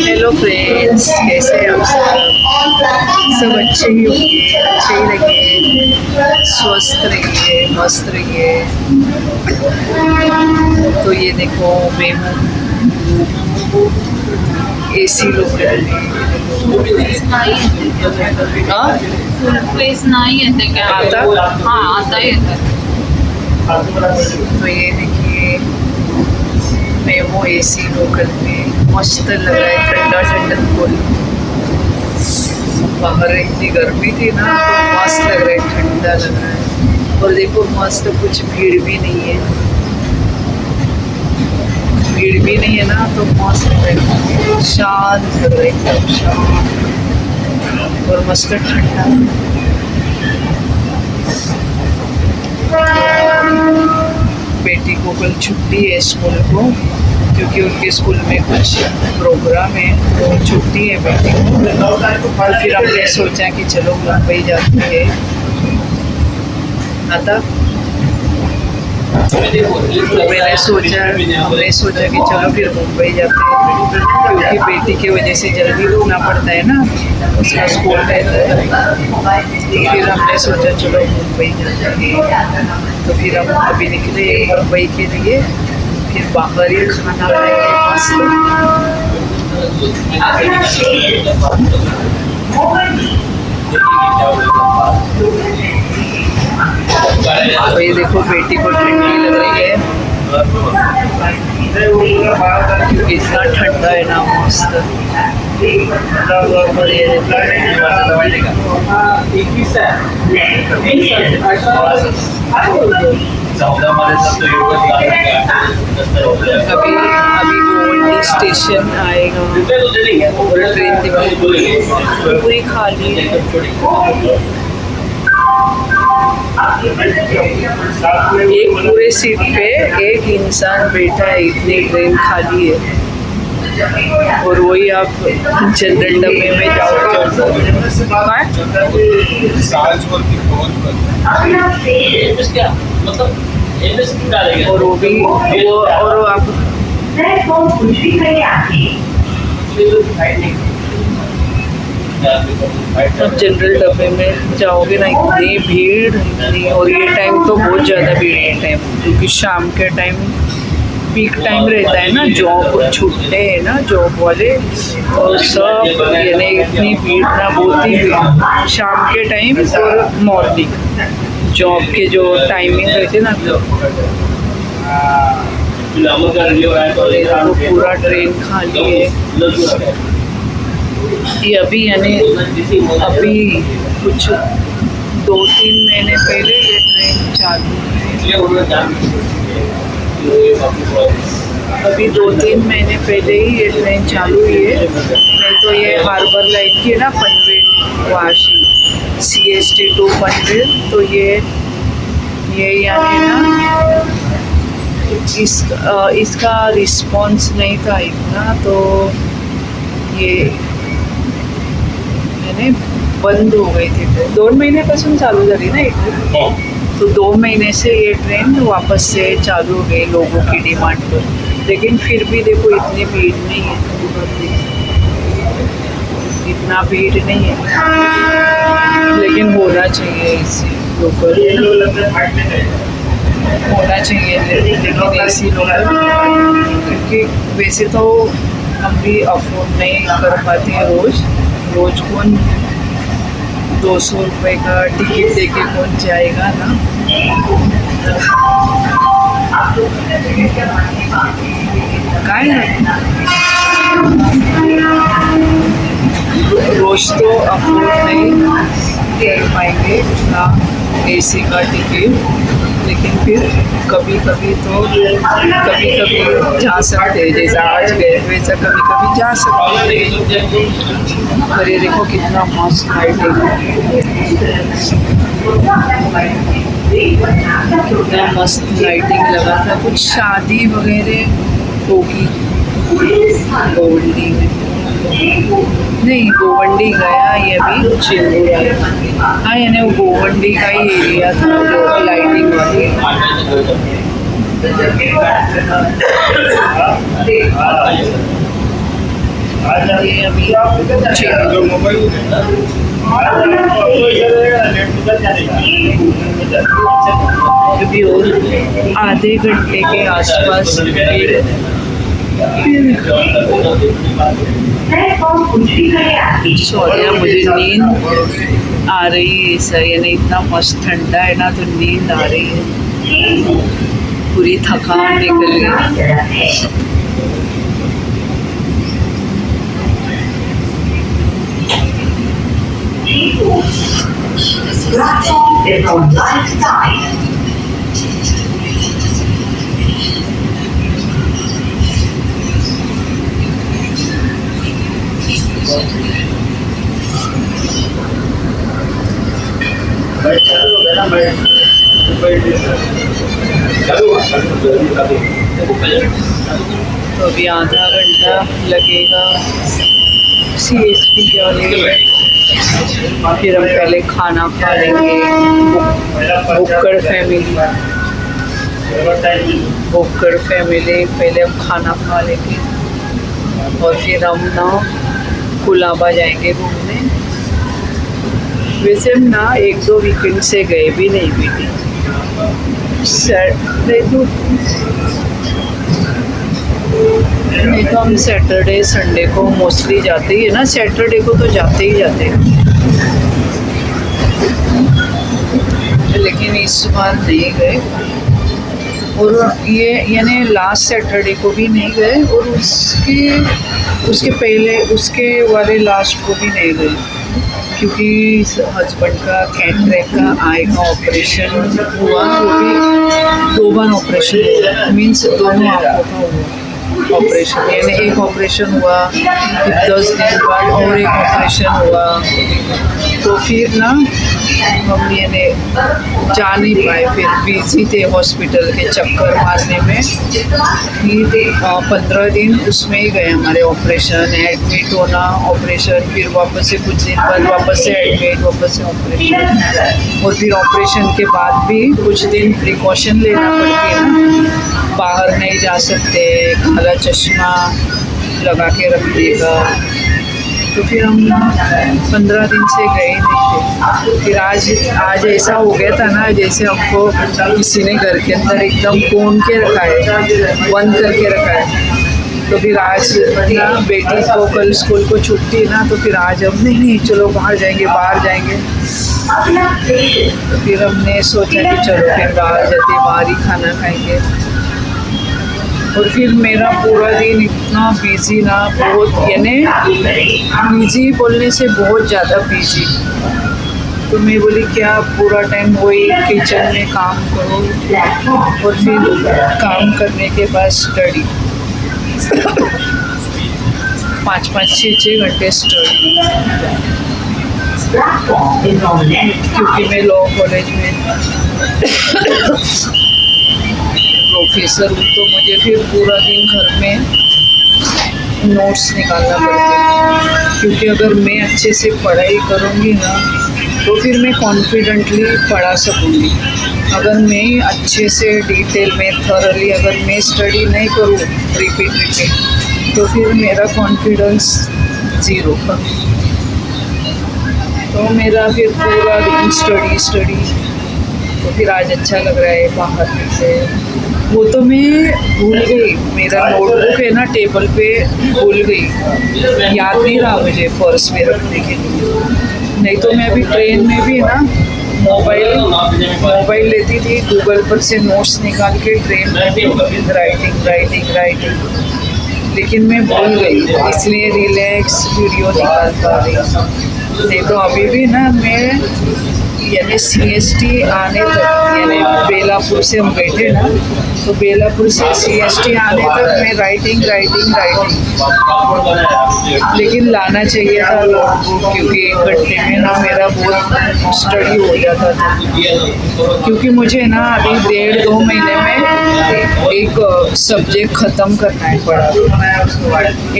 Hello friends, कैसे हैं आप सब अच्छे ही होंगे, अच्छे ही रहिए, स्वस्थ रहिए, मस्त रहिए। तो ये देखो मैं हूँ एसी लोकल में। हाँ फुल प्लेस नाही येते क्या आता? हाँ आता येतं। तो ये देखिए मैं हूँ एसी लोकल में, मस्त लग रहा है, ठंडा ठंडा कोल। बाहर इतनी गर्मी थी ना तो मस्त लग रहा है, ठंडा लग रहा है। और देखो मस्त, कुछ भीड़ भी नहीं है, भीड़ भी नहीं है ना, तो मस्त लग रहा है, शांत लग रहा है, एकदम शांत और मस्त ठंडा। बेटी को कल छुट्टी है स्कूल को, क्योंकि उनके स्कूल में कुछ प्रोग्राम है, तो छुट्टी है बेटी को। और फिर हमने सोचा कि चलो मुंबई जाते हैं। आता हमने सोचा कि चलो फिर मुंबई जाते हैं, क्योंकि बेटी की वजह से जल्दी रुकना पड़ता है ना, उसका स्कूल रहता है। तो फिर हमने सोचा चलो मुंबई जाते हैं। तो फिर हम अभी निकले मुंबई के लिए, फिर बाहर ही खाना खाएंगे मस्त। तो ये देखो बेटी को ठंडी लग रही है, इतना ठंडा है ना, मस्त। और ये अभी गोवंडी स्टेशन आएगा और ट्रेन पूरी खाली है। एक पूरे सीट पे एक इंसान बैठा है, इतनी ट्रेन खाली है। और वही आप जनरल डब्बे में जाओ और वो भी और आप अब जनरल डब्बे में जाओगे ना, इतनी भीड़ इतनी। और ये टाइम तो बहुत ज़्यादा भीड़ है टाइम, क्योंकि शाम के टाइम पीक टाइम रहता है ना, जॉब छूटते हैं ना जॉब वाले, और सब यानी इतनी भीड़ ना, बहुत ही भीड़ शाम के टाइम और मॉर्निंग जॉब के जो टाइमिंग रहते ना, तो पूरा ट्रेन खाली है। ये अभी यानी अभी कुछ 2-3 महीने पहले ये ट्रेन चालू है। अभी 2-3 महीने पहले ही ये ट्रेन चालू हुई है। नहीं तो ये हार्बर लाइन की है ना, पनवेल वाशी CST टू पनवेल, तो ये यानी ना इसका रिस्पॉन्स नहीं था इतना, तो ये यानी बंद हो गई थी। 2 महीन्यापासून चालू झाली ना एक ट्रेन, तो 2 महीने से ये ट्रेन वापस से चालू हो गई लोगों की डिमांड पर। लेकिन फिर भी देखो इतनी भीड़ नहीं है, इतना भीड़ नहीं है, लेकिन होना चाहिए इसी लोकल, होना चाहिए लेकिन एसी लोकल, क्योंकि वैसे तो हम भी अफोर्ड नहीं कर पाते हैं रोज़ कौन 200 रुपये का टिकट देके कौन जाएगा ना। काय रोज तो अफोर्ड नहीं कर पाएंगे ना एसी का टिकट, लेकिन फिर कभी कभी जा सकते हैं, जैसा आज गए वैसा कभी कभी जा सकते हैं। और ये देखो कितना मस्त लाइटिंग, कितना मस्त लाइटिंग लगा था। कुछ शादी वगैरह होगी गोवंडी में, नहीं गोवंडी गया ये अभी चेंबूर आया। हाँ यानी वो गोवंडी का ही एरिया था जो लाइटिंग वाली। ये अभी अभी और आधे घंटे के आसपास सॉरी मुझे नींद आ रही है ऐसा, यानी इतना मस्त ठंडा है ना तो नींद आ रही है, पूरी थकान निकल गई। Platform is on right side. तो अभी आधा घंटा लगेगा CST जाने में, फिर हम पहले खाना खा लेंगे। बुक्कड़ फैमिली पहले हम खाना खा लेंगे और फिर हम ना कुलाबा जाएंगे घूमने। वैसे हम ना 1-2 वीकेंड से गए भी नहीं बेटी, नहीं तो हम सैटरडे संडे को मोस्टली जाते ही है ना, सैटरडे को तो जाते ही जाते हैं, लेकिन इस बार नहीं गए। और ये यानी लास्ट सैटरडे को भी नहीं गए और उसके पहले उसके वाले लास्ट को भी नहीं गए, क्योंकि हस्बैंड का कैटरेक्ट का आई का ऑपरेशन हुआ, वो भी 2 बार ऑपरेशन हुआ, मीन्स दोनों आँखों का हुआ ऑपरेशन, यानी एक ऑपरेशन हुआ फिर 10 दिन बाद और एक ऑपरेशन हुआ, तो फिर ना हम यानी जा नहीं पाए, फिर बिजी थे हॉस्पिटल के चक्कर मारने में। फिर 15 दिन उसमें ही गए हमारे, ऑपरेशन, एडमिट होना, ऑपरेशन, फिर वापस से कुछ दिन बाद वापस से एडमिट, वापस से ऑपरेशन, और फिर ऑपरेशन के बाद भी कुछ दिन प्रिकॉशन लेना पड़ती है ना, बाहर नहीं जा सकते, काला चश्मा लगा के रख देगा, तो फिर हम 15 दिन से गए नहीं थे। फिर आज ऐसा हो गया था ना, जैसे हमको किसी ने घर के अंदर एकदम कोन के रखा है, बंद करके रखा है। तो फिर आज ना बेटी को कल स्कूल को छुट्टी ना, तो फिर आज हम नहीं चलो बाहर जाएंगे। तो फिर हमने सोचा कि चलो फिर बाहर जाते, बाहर ही खाना खाएंगे। और फिर मेरा पूरा दिन इतना बिजी ना, बहुत यानी बिजी बोलने से बहुत ज़्यादा बिजी, तो मैं बोली क्या पूरा टाइम वही किचन में काम करो और फिर काम करने के बाद स्टडी, 5-5, 6-6 घंटे स्टडी, क्योंकि मैं लॉ कॉलेज में प्रोफेसर हूँ, तो मुझे फिर पूरा दिन घर में नोट्स निकालना पड़ते हैं, क्योंकि अगर मैं अच्छे से पढ़ाई करूँगी ना तो फिर मैं कॉन्फिडेंटली पढ़ा सकूँगी। अगर मैं अच्छे से डिटेल में थॉरली अगर मैं स्टडी नहीं करूँ रिपीट तो फिर मेरा कॉन्फिडेंस 0 का। तो मेरा फिर पूरा दिन स्टडी, तो फिर आज अच्छा लग रहा है बाहर निकले। वो तो मैं भूल गई, मेरा नोटबुक है ना टेबल पे, भूल गई, याद नहीं रहा मुझे पर्स में रखने के लिए। नहीं तो मैं अभी ट्रेन में भी ना मोबाइल लेती थी, गूगल पर से नोट्स निकाल के ट्रेन में भी राइटिंग, लेकिन मैं भूल गई, इसलिए रिलैक्स वीडियो निकाल पा रही। नहीं तो अभी भी ना मैं यानी CST आने तक, यानी बेलापुर से हम बैठे ना, तो बेलापुर से CST आने तक मैं राइटिंग, लेकिन लाना चाहिए था नोटबुक, क्योंकि 1 घंटे में ना मेरा बहुत स्टडी हो जाता था, क्योंकि मुझे ना अभी 1.5-2 महीने में एक सब्जेक्ट ख़त्म करना है पड़ा,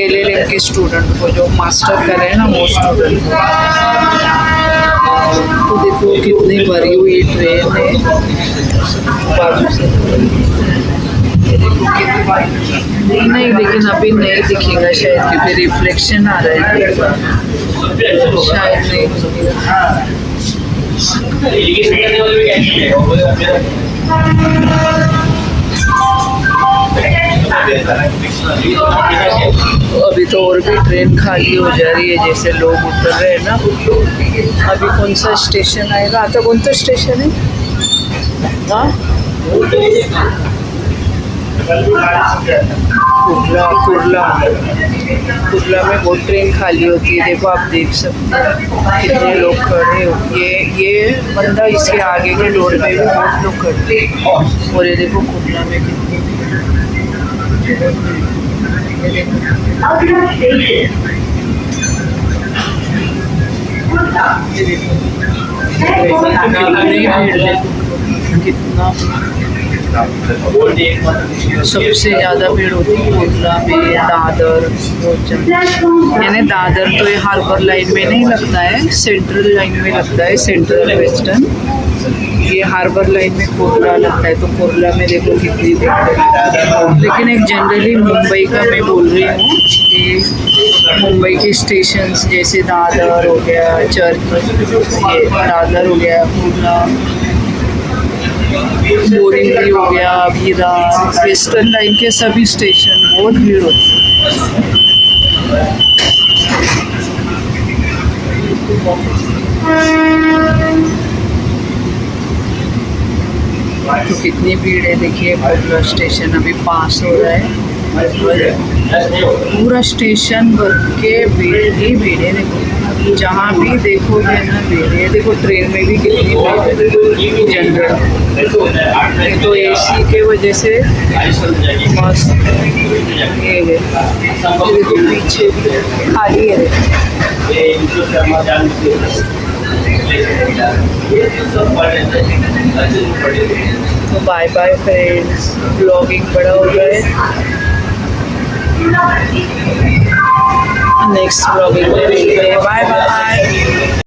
LLM के स्टूडेंट को, जो मास्टर कर रहे हैं ना वो स्टूडेंट को। तो देखो कितनी भरी हुई ट्रेन है, बाजू से नहीं, लेकिन अभी नहीं दिखेगा शायद, क्योंकि रिफ्लेक्शन आ रहा है ना, शायद नहीं दिखेगा। अभी तो और भी ट्रेन खाली हो जा रही है, जैसे लोग उतर रहे हैं ना। अभी कौन सा स्टेशन आएगा? आता कौन सा स्टेशन है? हाँ, कुर्ला में बहुत ट्रेन खाली होती है। देखो, आप देख सकते हैं कितने लोग खड़े हो। ये बंदा इसके आगे के डोर पे भी बहुत लोग खड़े हैं। और ये देखो कुर्ला में कितनी भीड़ है। ये देखो, अगला स्टेशन कितनी भीड़ देखो, कितना। सबसे ज़्यादा भीड़ होती है कोटला में, दादर बहुत ज़्यादा। यानी दादर तो ये हार्बर लाइन में नहीं लगता है, सेंट्रल लाइन में लगता है, सेंट्रल वेस्टर्न। ये हार्बर लाइन में कोटला लगता है, तो कोटला में देखो कितनी भीड़ है। लेकिन एक जनरली मुंबई का मैं बोल रही हूँ कि मुंबई के स्टेशंस जैसे दादर हो गया, ये दादर हो गया, कोटला, बोरिवली हो गया, विरार, वेस्टर्न लाइन के सभी स्टेशन बहुत भीड़ होती है। तो कितनी भीड़ है देखिए। कोटला स्टेशन अभी पास हो रहा है, पूरा स्टेशन भर के भीड़ ही भीड़ है। देखो, जहाँ भी देखोगे ना भीड़ है। देखो ट्रेन में भी कितनी भीड़ है, जनरल। तो एसी के वजह से मस्त ये है। देखो पीछे खाली है। तो बाय बाय फ्रेंड्स, ब्लॉगिंग बड़ा हो गया है। नेक्स्ट ब्लॉगिंग में मिलते हैं। Bye bye.